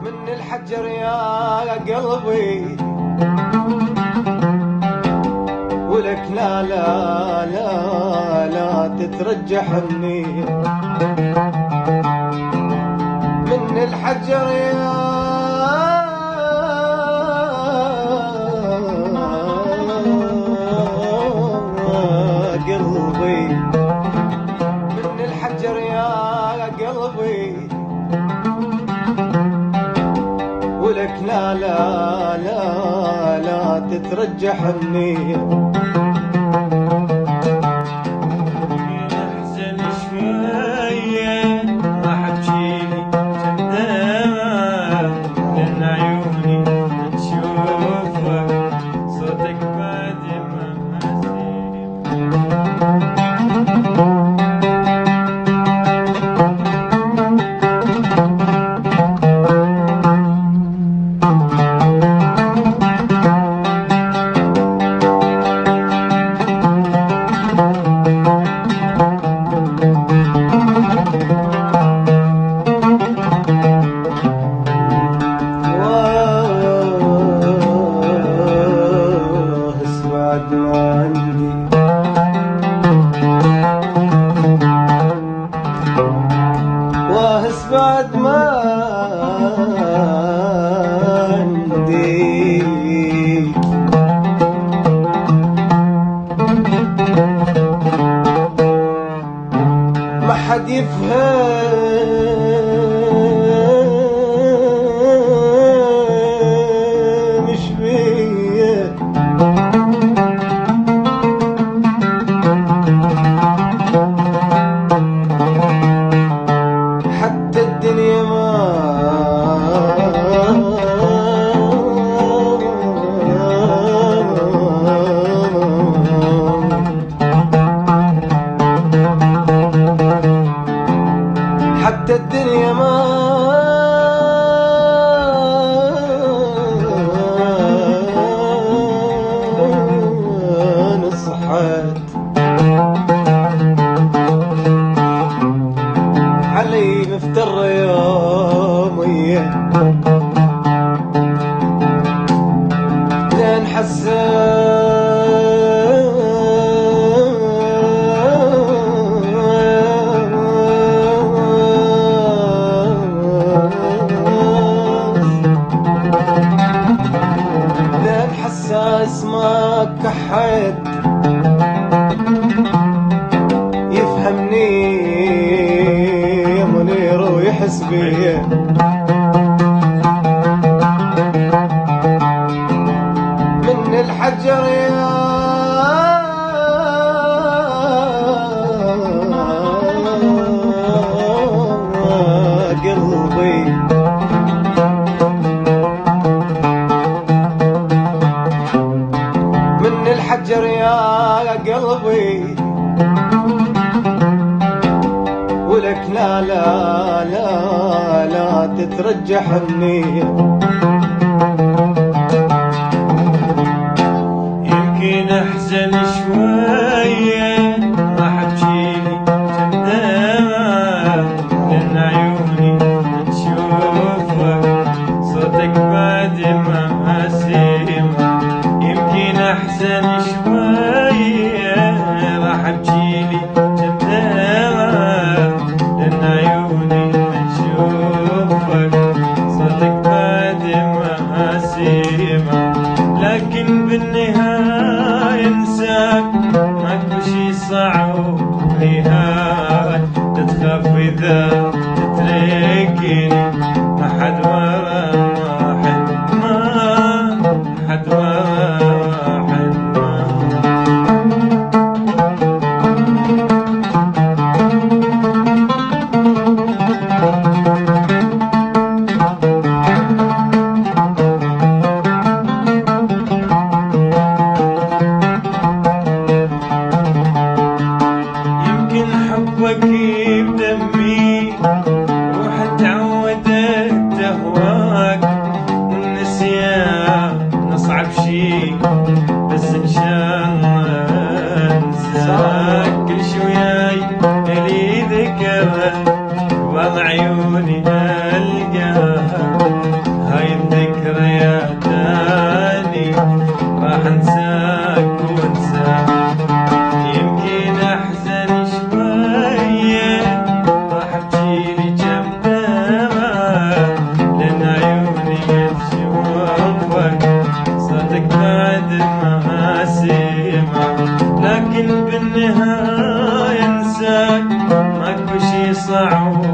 من الحجر يا قلبي ولك لا لا لا لا تترجح مني. من الحجر يا قلبي، من الحجر يا قلبي ولك لا لا لا لا تترجح مني. احزن شوية راح ابجيلي جندامة لأن عيوني تشوفك صوتك بعد ما واهس بعد ما عندي ما حد يفهم ايش بيه حتى الدنيا حتى الدنيا ما نصحت علي مفتر يومي لين حساس ما كحد يفهمني يا منير ويحس بي. من الحجر يا قلبي من الحجر يا قلبي ولك لا لا لا لا تترجح مني. يمكن احزن شوية راح ابجيلي جندامة لأن عيوني تشوفك صوتك بعد ما اسمع. يمكن احزن شوية راح ابجيلي جندامة لأن عيوني تشوفك صوتك بعد ما اسمع. لكن بالنهاية انساك ماكو شي صعب نهاية تتخاف إذا تتركني ما حد ورا ما حد ما حد ورا حد ما. حبك بدمي روح تعودت بالنهاية انساك، ماكو شي صعب